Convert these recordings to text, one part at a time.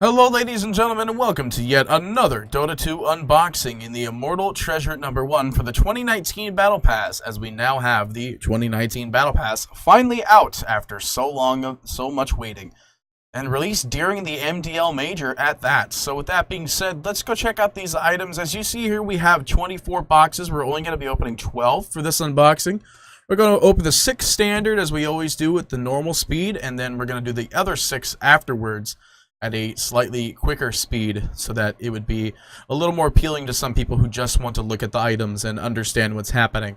Hello ladies and gentlemen, and welcome to yet another Dota 2 unboxing in the Immortal Treasure number 1 for the 2019 Battle Pass, as we now have the 2019 Battle Pass finally out after so much waiting, and released during the MDL Major at that. So with that being said, let's go check out these items. As you see here, we have 24 boxes. We're only going to be opening 12 for this unboxing. We're going to open the 6 standard as we always do with the normal speed, and then we're going to do the other 6 afterwards at a slightly quicker speed, so that it would be a little more appealing to some people who just want to look at the items and understand what's happening.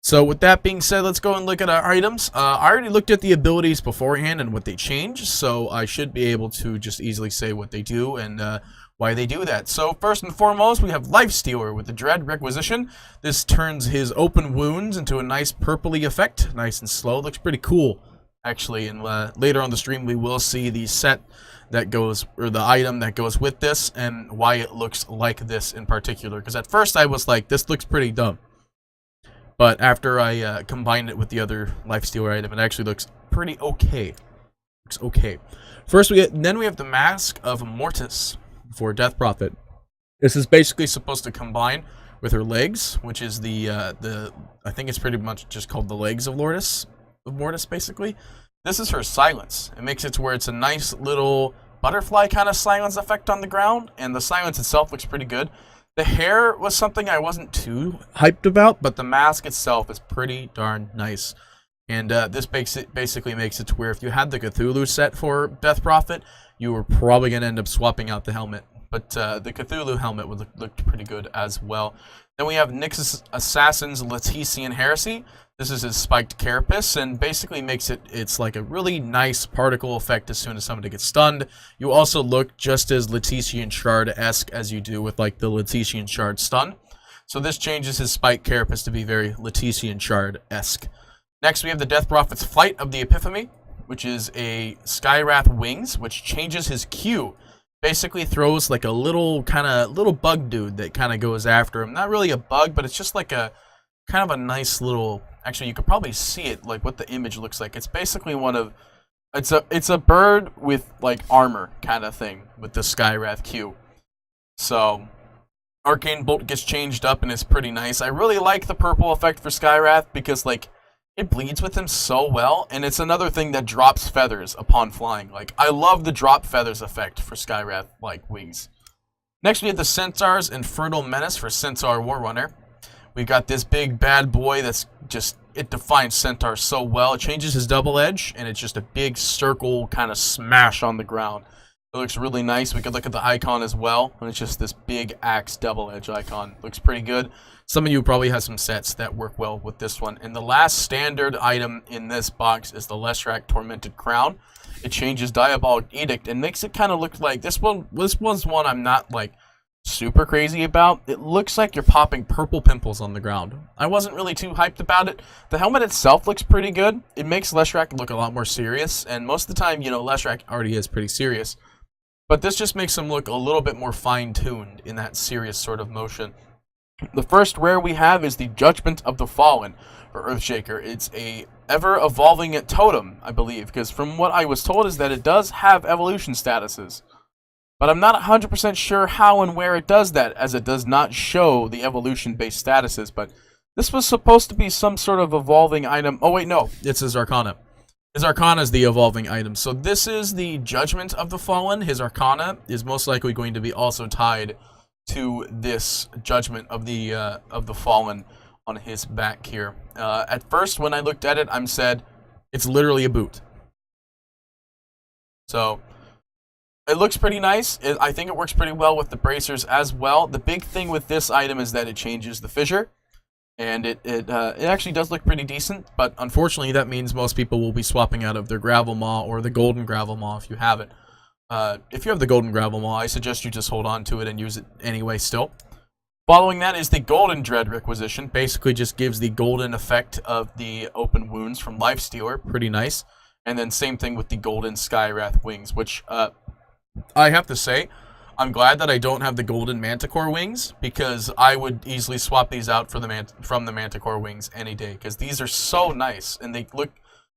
So with that being said, let's go and look at our items. I already looked at the abilities beforehand and what they change, so I should be able to just easily say what they do and why they do that. So first and foremost, we have Lifestealer with the Dread Requisition. This turns his open wounds into a nice purpley effect, nice and slow. Looks pretty cool, actually, and later on the stream we will see the set that goes, or the item that goes with this, and why it looks like this in particular. Because at first I was like, this looks pretty dumb. But after I combined it with the other Lifestealer item, it actually looks pretty okay. Looks okay. First we have the Mask of Mortis for Death Prophet. This is basically supposed to combine with her legs, which is the I think it's pretty much just called the legs of Mortis, basically. This is her silence. It makes it to where it's a nice little butterfly kind of silence effect on the ground, and the silence itself looks pretty good. The hair was something I wasn't too hyped about, but the mask itself is pretty darn nice. And this basically makes it to where if you had the Cthulhu set for Death Prophet, you were probably going to end up swapping out the helmet. But the Cthulhu helmet would look pretty good as well. Then we have Nyx's Assassin's Latesian Heresy. This is his spiked carapace, and basically makes it's like a really nice particle effect as soon as somebody gets stunned. You also look just as Latesian Shard-esque as you do with like the Latesian Shard stun. So this changes his spiked carapace to be very Latesian Shard-esque. Next we have the Death Prophet's Flight of the Epiphany, which is a Skywrath wings, which changes his Q. Basically throws like a little bug dude that kind of goes after him. Not really a bug, but it's just like a kind of a nice little. Actually, you could probably see it, like what the image looks like. It's basically it's a bird with like armor kind of thing with the Skywrath Q. So Arcane Bolt gets changed up and it's pretty nice. I really like the purple effect for Skywrath because like it bleeds with him so well, and it's another thing that drops feathers upon flying. Like I love the drop feathers effect for Skywrath like wings. Next we have the Centaurs Infernal Menace for Centaur Warrunner. We've got this big bad boy that's just, it defines Centaur so well. It changes his double edge, and it's just a big circle kind of smash on the ground. It looks really nice. We could look at the icon as well, and it's just this big axe double edge icon. Looks pretty good. Some of you probably have some sets that work well with this one. And the last standard item in this box is the Leshrac Tormented Crown. It changes Diabolic Edict and makes it kind of look like, this one's one I'm not like super crazy about. It looks like you're popping purple pimples on the ground. I wasn't really too hyped about it. The helmet itself looks pretty good. It makes Leshrac look a lot more serious, and most of the time, you know, Leshrac already is pretty serious. But this just makes him look a little bit more fine-tuned in that serious sort of motion. The first rare we have is the Judgement of the Fallen for Earthshaker. It's a ever-evolving totem, I believe, because from what I was told is that it does have evolution statuses. But I'm not 100% sure how and where it does that, as it does not show the evolution-based statuses. But this was supposed to be some sort of evolving item. Oh wait, no, it's his Arcana. His Arcana is the evolving item. So this is the Judgement of the Fallen. His Arcana is most likely going to be also tied to this Judgement of the Fallen on his back here. At first, when I looked at it, I said, it's literally a boot. So it looks pretty nice. I think it works pretty well with the bracers as well. The big thing with this item is that it changes the fissure, and it actually does look pretty decent, but unfortunately that means most people will be swapping out of their Gravel Maw or the Golden Gravel Maw if you have it. If you have the Golden Gravel Maw, I suggest you just hold on to it and use it anyway still. Following that is the Golden Dread Requisition. Basically just gives the golden effect of the open wounds from Lifestealer. Pretty nice. And then same thing with the Golden Skywrath wings, which I have to say, I'm glad that I don't have the Golden Manticore wings, because I would easily swap these out for from the Manticore wings any day, because these are so nice, and they look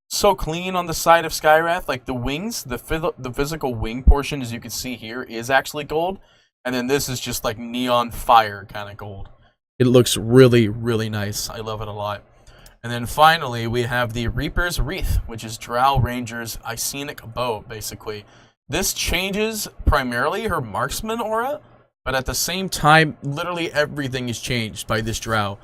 so clean on the side of Skywrath. Like the wings, the physical wing portion, as you can see here, is actually gold. And then this is just like neon fire kind of gold. It looks really, really nice. I love it a lot. And then finally, we have the Reaper's Wreath, which is Drow Ranger's Icenic Bow, basically. This changes primarily her marksman aura, but at the same time, literally everything is changed by this Drow.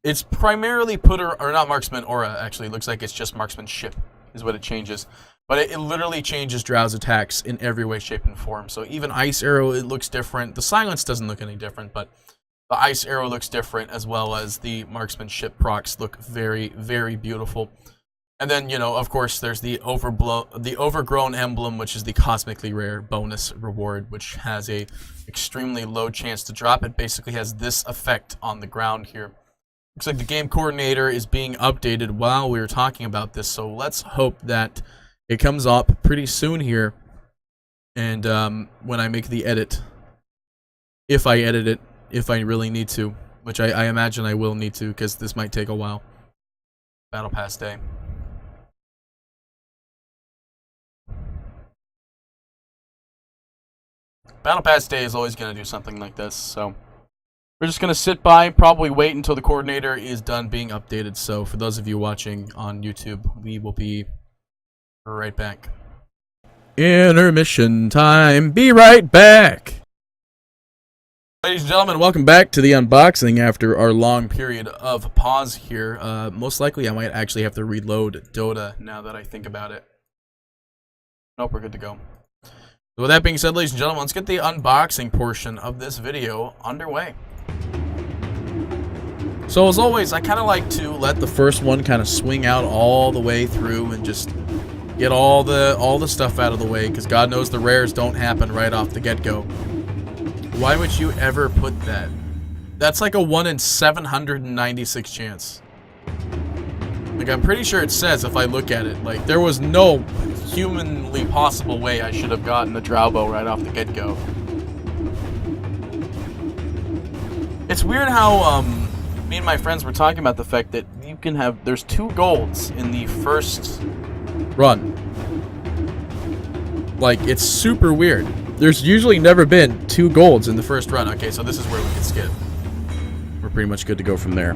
It's primarily put her, or not marksman aura, actually. It looks like it's just marksmanship is what it changes. But it literally changes Drow's attacks in every way, shape, and form. So even Ice Arrow, it looks different. The Silence doesn't look any different, but the Ice Arrow looks different, as well as the marksmanship procs look very, very beautiful. And then, you know, of course, there's the Overgrown Emblem, which is the cosmically rare bonus reward, which has a extremely low chance to drop. It basically has this effect on the ground here. Looks like the game coordinator is being updated while we were talking about this, so let's hope that it comes up pretty soon here. And when I make the edit, if I edit it, if I really need to, which I imagine I will need to, because this might take a while. Battle Pass Day. Battle Pass Day is always going to do something like this, so we're just going to sit by, probably wait until the coordinator is done being updated. So for those of you watching on YouTube, we will be right back. Intermission time. Be right back. Ladies and gentlemen, welcome back to the unboxing after our long period of pause here. Most likely I might actually have to reload Dota now that I think about it. Nope, we're good to go. So with that being said, ladies and gentlemen, let's get the unboxing portion of this video underway. So as always, I kind of like to let the first one kind of swing out all the way through and just get all the stuff out of the way, because God knows the rares don't happen right off the get-go. Why would you ever put that? That's like a 1 in 796 chance. Like, I'm pretty sure it says, if I look at it, like, there was no humanly possible way I should have gotten the Drow Bow right off the get-go. It's weird how, me and my friends were talking about the fact that you can have, there's 2 golds in the first run. Like, it's super weird. There's usually never been 2 golds in the first run. Okay, so this is where we can skip. We're pretty much good to go from there.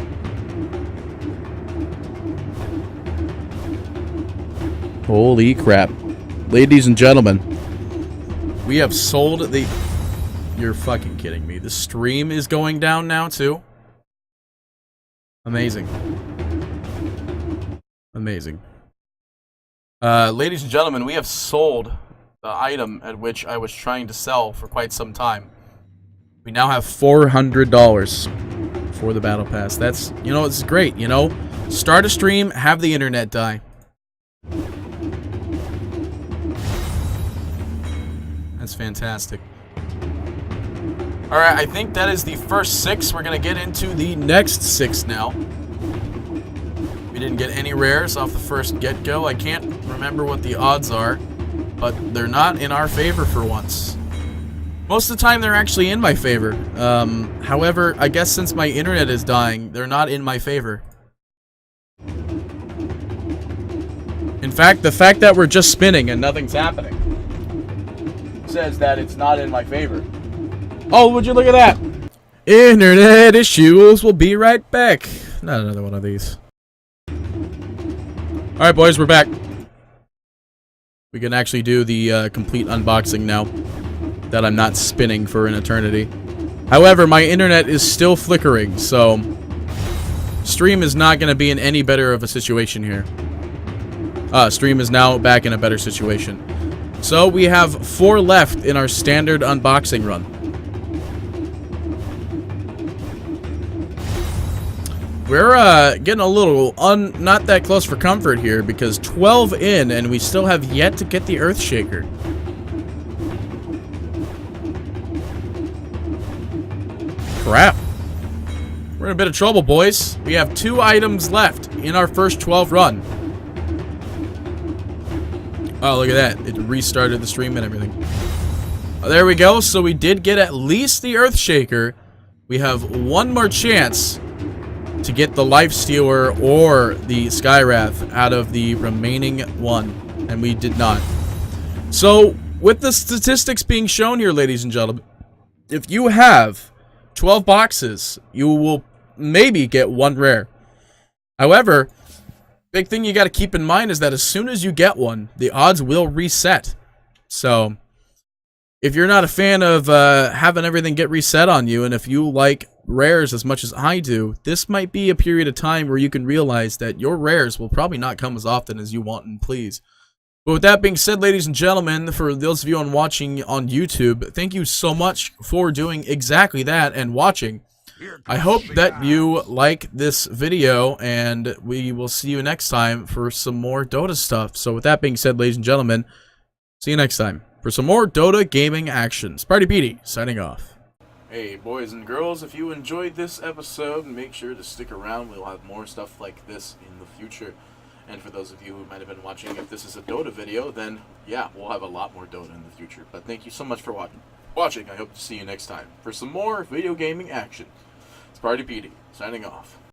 Holy crap. Ladies and gentlemen, we have sold the... You're fucking kidding me. The stream is going down now, too? Amazing. Amazing. Ladies and gentlemen, we have sold the item at which I was trying to sell for quite some time. We now have $400 for the Battle Pass. That's, you know, it's great, you know? Start a stream, have the internet die. That's fantastic. Alright, I think that is the first 6. We're going to get into the next 6 now. We didn't get any rares off the first get-go. I can't remember what the odds are, but they're not in our favor for once. Most of the time, they're actually in my favor. However, I guess since my internet is dying, they're not in my favor. In fact, the fact that we're just spinning and nothing's happening says that it's not in my favor. Oh, would you look at that? Internet issues. We'll be right back. Not another one of these. Alright, boys, we're back. We can actually do the complete unboxing now that I'm not spinning for an eternity. However, my internet is still flickering, so stream is not going to be in any better of a situation here. Stream is now back in a better situation. So we have 4 left in our standard unboxing run. We're getting a little not that close for comfort here, because 12 in and we still have yet to get the Earthshaker. Crap. We're in a bit of trouble, boys. We have 2 items left in our first 12 run. Oh, look at that. It restarted the stream and everything. Oh, there we go. So we did get at least the Earthshaker. We have 1 more chance to get the Lifestealer or the Skywrath out of the remaining one, and we did not. So, with the statistics being shown here, ladies and gentlemen, if you have 12 boxes, you will maybe get one rare. However, big thing you got to keep in mind is that as soon as you get one, the odds will reset. So, if you're not a fan of having everything get reset on you, and if you like rares as much as I do, this might be a period of time where you can realize that your rares will probably not come as often as you want and please. But with that being said, ladies and gentlemen, for those of you watching on YouTube, thank you so much for doing exactly that and watching. I hope that you like this video, and we will see you next time for some more Dota stuff. So with that being said, ladies and gentlemen, see you next time for some more Dota gaming action. Sparty Petey, signing off. Hey, boys and girls, if you enjoyed this episode, make sure to stick around. We'll have more stuff like this in the future. And for those of you who might have been watching, if this is a Dota video, then yeah, we'll have a lot more Dota in the future. But thank you so much for watching. I hope to see you next time for some more video gaming action. Sparty Petey, signing off.